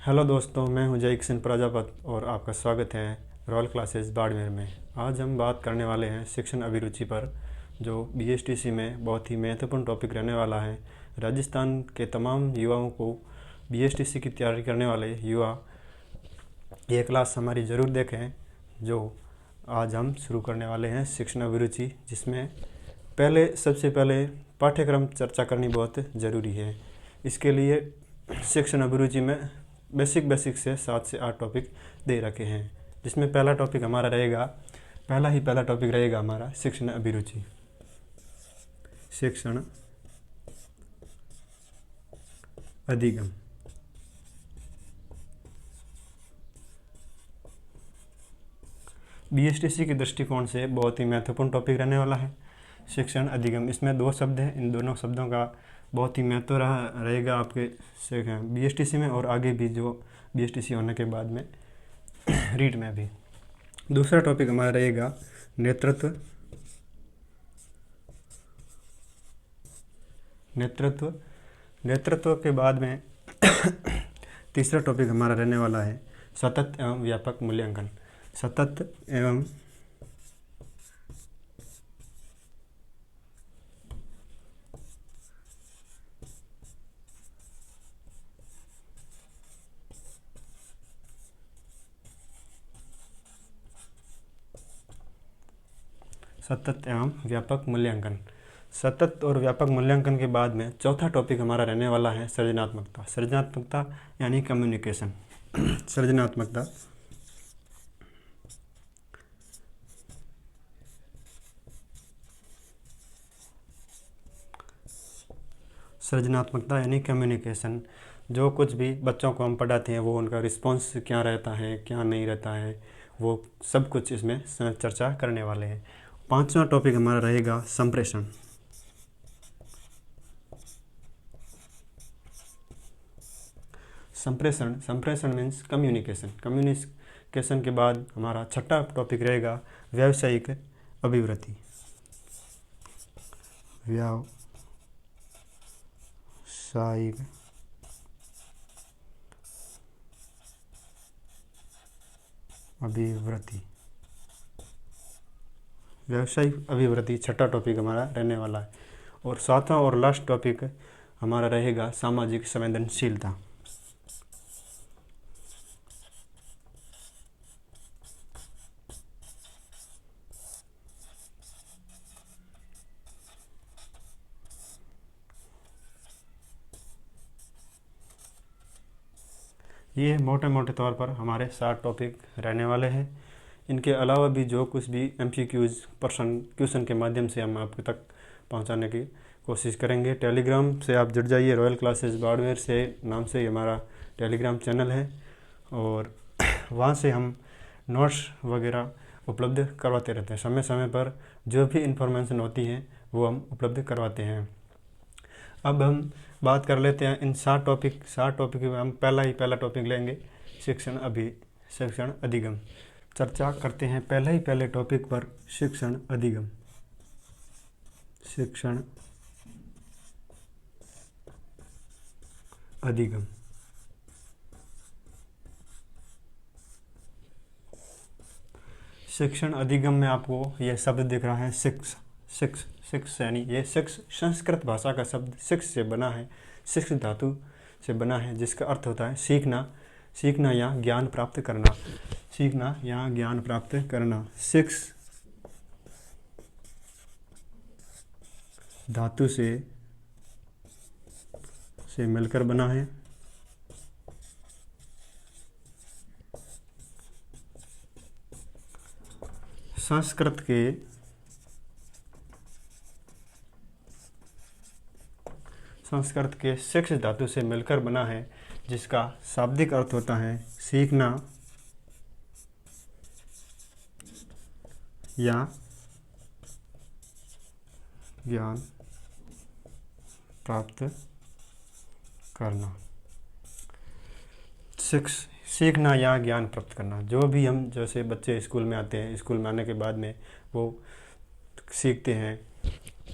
Hello दोस्तों, मैं हूं जय किशन प्रजापत और आपका स्वागत है रॉयल क्लासेस बाड़मेर में। आज हम बात करने वाले हैं शिक्षण अभिरुचि पर, जो बीएसटीसी में बहुत ही महत्वपूर्ण टॉपिक रहने वाला है। राजस्थान के तमाम युवाओं को, बीएसटीसी की तैयारी करने वाले युवा, ये क्लास हमारी ज़रूर देखें। जो आज हम शुरू करने वाले हैं शिक्षण अभिरुचि, जिसमें सबसे पहले पाठ्यक्रम चर्चा करनी बहुत ज़रूरी है। इसके लिए शिक्षण अभिरुचि में बेसिक से 7 से 8 टॉपिक दे रखे हैं, जिसमें पहला टॉपिक हमारा शिक्षण अभिरुचि। शिक्षण अधिगम। बीएसटीसी के दृष्टिकोण से बहुत ही महत्वपूर्ण टॉपिक रहने वाला है शिक्षण अधिगम। इसमें 2 शब्द हैं, इन दोनों शब्दों का बहुत ही महत्व रहेगा आपके बीएसटीसी में और आगे भी जो बीएसटीसी होने के बाद में रीट में भी। दूसरा टॉपिक हमारा रहेगा नेतृत्व। नेतृत्व के बाद में तीसरा टॉपिक हमारा रहने वाला है सतत एवं व्यापक मूल्यांकन। सतत एवं व्यापक मूल्यांकन। सतत और व्यापक मूल्यांकन के बाद में चौथा टॉपिक हमारा रहने वाला है सृजनात्मकता यानी कम्युनिकेशन। सृजनात्मकता यानी कम्युनिकेशन। जो कुछ भी बच्चों को हम पढ़ाते हैं, वो उनका रिस्पॉन्स क्या रहता है, क्या नहीं रहता है, वो सब कुछ इसमें चर्चा करने वाले हैं। पांचवा टॉपिक हमारा रहेगा संप्रेषण। संप्रेषण मीन्स कम्युनिकेशन के बाद हमारा छठा टॉपिक रहेगा व्यावसायिक अभिवृत्ति। व्यावसायिक अभिवृत्ति छठा टॉपिक हमारा रहने वाला है। और सातवां और लास्ट टॉपिक हमारा रहेगा सामाजिक संवेदनशीलता। ये मोटे तौर पर हमारे 7 टॉपिक रहने वाले हैं। इनके अलावा भी जो कुछ भी MCQs क्वेश्चन के माध्यम से हम आपके तक पहुंचाने की कोशिश करेंगे। टेलीग्राम से आप जुड़ जाइए, रॉयल क्लासेस बाड़मेर से नाम से हमारा टेलीग्राम चैनल है, और वहां से हम नोट्स वगैरह उपलब्ध करवाते रहते हैं। समय समय पर जो भी इंफॉर्मेशन होती है वो हम उपलब्ध करवाते हैं। अब हम बात कर लेते हैं इन 7 टॉपिक में हम पहला टॉपिक लेंगे शिक्षण अधिगम। चर्चा करते हैं पहले टॉपिक पर, शिक्षण अधिगम। शिक्षण अधिगम में आपको यह शब्द दिख रहा है सिक्स यानी ये सिक्स संस्कृत भाषा का शब्द सिक्स से बना है, सिक्स धातु से बना है, जिसका अर्थ होता है सीखना या ज्ञान प्राप्त करना। सिक्स धातु से मिलकर बना है। संस्कृत के सिक्स धातु से मिलकर बना है, जिसका शाब्दिक अर्थ होता है सीखना या ज्ञान प्राप्त करना। सीखना या ज्ञान प्राप्त करना। जो भी हम, जैसे बच्चे स्कूल में आते हैं, स्कूल में आने के बाद में वो सीखते हैं,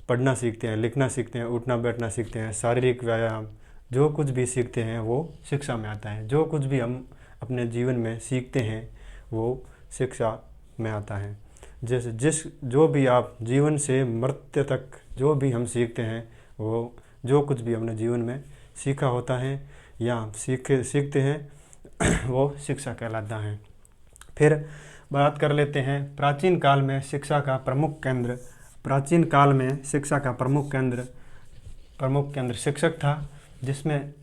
पढ़ना सीखते हैं, लिखना सीखते हैं, उठना बैठना सीखते हैं, शारीरिक व्यायाम जो कुछ भी सीखते हैं वो शिक्षा में आता है। जो कुछ भी हम अपने जीवन में सीखते हैं वो शिक्षा में आता है। जैसे जो भी आप जीवन से मृत्यु तक जो भी हम सीखते हैं, वो जो कुछ भी हमने जीवन में सीखा होता है या सीखते हैं वो शिक्षा कहलाता है। फिर बात कर लेते हैं प्राचीन काल में शिक्षा का प्रमुख केंद्र। प्राचीन काल में शिक्षा का प्रमुख केंद्र शिक्षक था, जिसमें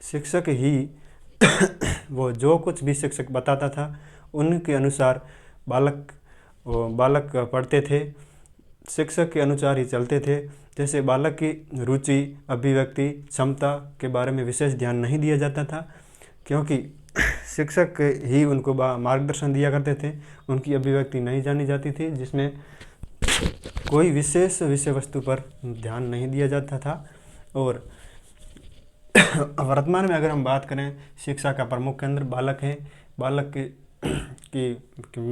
शिक्षक ही वो जो कुछ भी शिक्षक बताता था उनके अनुसार बालक पढ़ते थे, शिक्षक के अनुसार ही चलते थे। जैसे बालक की रुचि, अभिव्यक्ति, क्षमता के बारे में विशेष ध्यान नहीं दिया जाता था, क्योंकि शिक्षक ही उनको मार्गदर्शन दिया करते थे। उनकी अभिव्यक्ति नहीं जानी जाती थी, जिसमें कोई विशेष विषय वस्तु पर ध्यान नहीं दिया जाता था। और वर्तमान में अगर हम बात करें, शिक्षा का प्रमुख केंद्र बालक है। बालक की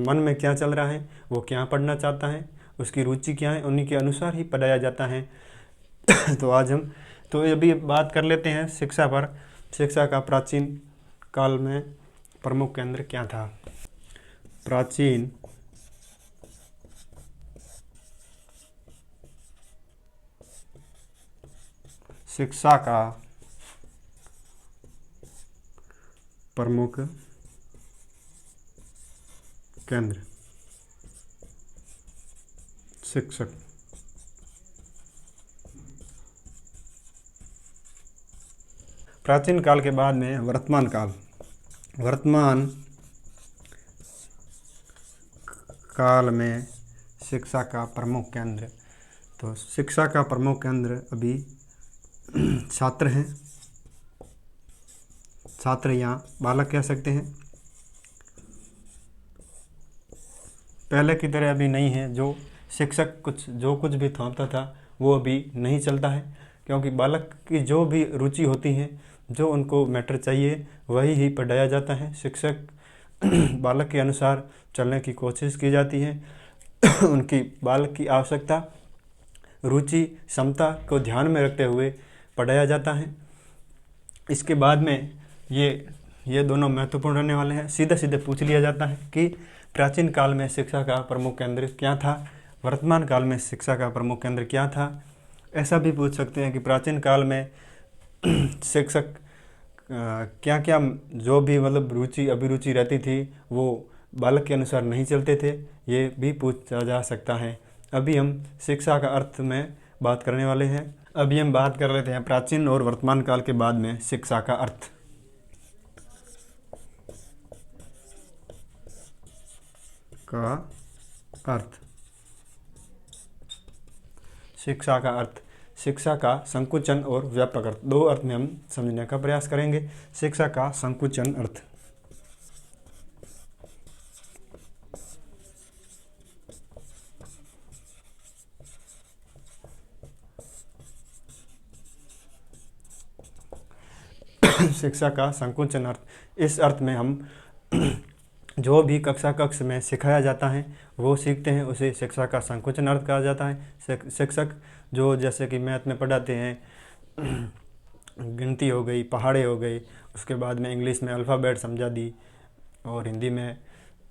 मन में क्या चल रहा है, वो क्या पढ़ना चाहता है, उसकी रुचि क्या है, उन्हीं के अनुसार ही पढ़ाया जाता है। तो अभी बात कर लेते हैं शिक्षा पर। शिक्षा का प्राचीन काल में प्रमुख केंद्र क्या था? प्राचीन शिक्षा का प्रमुख केंद्र शिक्षक। प्राचीन काल के बाद में वर्तमान काल में शिक्षा का प्रमुख केंद्र। तो शिक्षा का प्रमुख केंद्र अभी छात्र हैं। छात्र या बालक कह सकते हैं। पहले की तरह अभी नहीं है। जो शिक्षक जो कुछ भी थोपता था वो अभी नहीं चलता है, क्योंकि बालक की जो भी रुचि होती है, जो उनको मैटर चाहिए वही ही पढ़ाया जाता है। शिक्षक बालक के अनुसार चलने की कोशिश की जाती है। उनकी बालक की आवश्यकता, रुचि, क्षमता को ध्यान में रखते हुए पढ़ाया जाता है। इसके बाद में ये दोनों महत्वपूर्ण रहने वाले हैं। सीधे पूछ लिया जाता है कि प्राचीन काल में शिक्षा का प्रमुख केंद्र क्या था, वर्तमान काल में शिक्षा का प्रमुख केंद्र क्या था। ऐसा भी पूछ सकते हैं कि प्राचीन काल में शिक्षक क्या क्या जो भी मतलब रुचि अभिरुचि रहती थी वो बालक के अनुसार नहीं चलते थे। ये भी पूछा जा सकता है। अभी हम शिक्षा का अर्थ में बात करने वाले हैं। अभी हम बात कर लेते हैं प्राचीन और वर्तमान काल के बाद में शिक्षा का अर्थ। शिक्षा का अर्थ, शिक्षा का संकुचन और व्यापक अर्थ, दो अर्थ में हम समझने का प्रयास करेंगे। शिक्षा का संकुचन अर्थ। शिक्षा का संकुचन अर्थ, इस अर्थ में हम जो भी कक्ष में सिखाया जाता है वो सीखते हैं, उसे शिक्षा का संकुचन अर्थ कहा जाता है। शिक्षक जो जैसे कि मैथ में पढ़ाते हैं, गिनती हो गई, पहाड़े हो गई, उसके बाद में इंग्लिश में अल्फ़ाबेट समझा दी और हिंदी में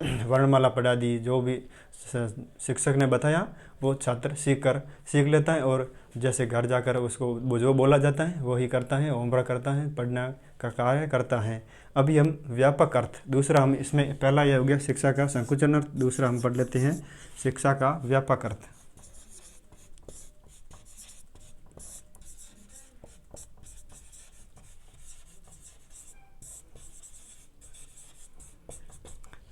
वर्णमाला पढ़ा दी। जो भी शिक्षक ने बताया वो छात्र सीख लेता है और जैसे घर जाकर उसको जो बोला जाता है वही करता है, होमवर्क करता है, पढ़ना का कार्य करता है। अभी हम व्यापक अर्थ, दूसरा हम इसमें पहला यह हो गया शिक्षा का संकुचन अर्थ, दूसरा हम पढ़ लेते हैं शिक्षा का व्यापक अर्थ।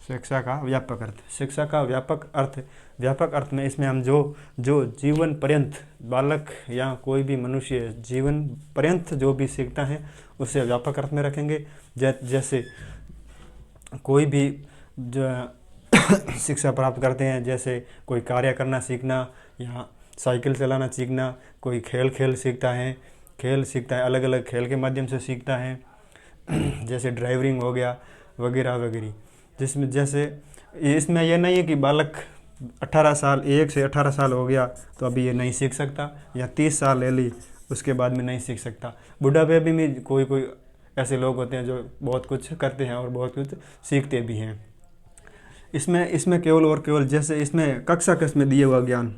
शिक्षा का व्यापक अर्थ, शिक्षा का व्यापक अर्थ में इसमें हम जो जीवन पर्यंत बालक या कोई भी मनुष्य जीवन पर्यंत जो भी सीखता है उसे व्यापक अर्थ में रखेंगे। जैसे कोई भी जो शिक्षा प्राप्त करते हैं, जैसे कोई कार्य करना सीखना या साइकिल चलाना सीखना, कोई खेल सीखता है, अलग अलग खेल के माध्यम से सीखता है, जैसे ड्राइविंग हो गया वगैरह वगैरह। जिसमें जैसे इसमें यह नहीं है कि बालक 18 साल 1 से 18 साल हो गया तो अभी ये नहीं सीख सकता, या 30 साल ले ली उसके बाद में नहीं सीख सकता। बुढ़ापे में कोई कोई ऐसे लोग होते हैं जो बहुत कुछ करते हैं और बहुत कुछ सीखते भी हैं। इसमें इसमें केवल और केवल जैसे इसमें कक्षा कक्ष में दिए हुआ ज्ञान,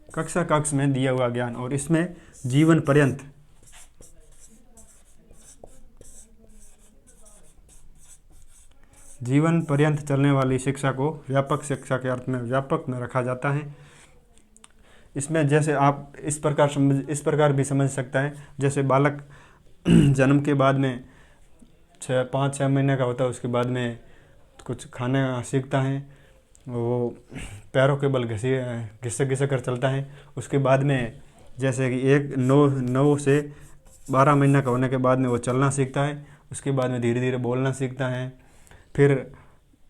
कक्षा कक्ष में दिया हुआ ज्ञान, और इसमें जीवन पर्यंत चलने वाली शिक्षा को व्यापक शिक्षा के अर्थ में व्यापक में रखा जाता है। इसमें जैसे आप इस प्रकार भी समझ सकता है, जैसे बालक जन्म के बाद में 5-6 महीने का होता है, उसके बाद में कुछ खाना सीखता है, वो पैरों के बल घिसे कर चलता है। उसके बाद में जैसे कि 9 से 12 महीने का होने के बाद में वो चलना सीखता है। उसके बाद में धीरे धीरे बोलना सीखता है। फिर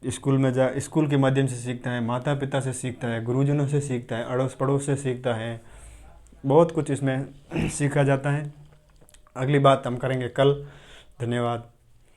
स्कूल के माध्यम से सीखता है, माता पिता से सीखता है, गुरुजनों से सीखता है, अड़ोस पड़ोस से सीखता है। बहुत कुछ इसमें सीखा जाता है। अगली बात हम करेंगे कल। धन्यवाद।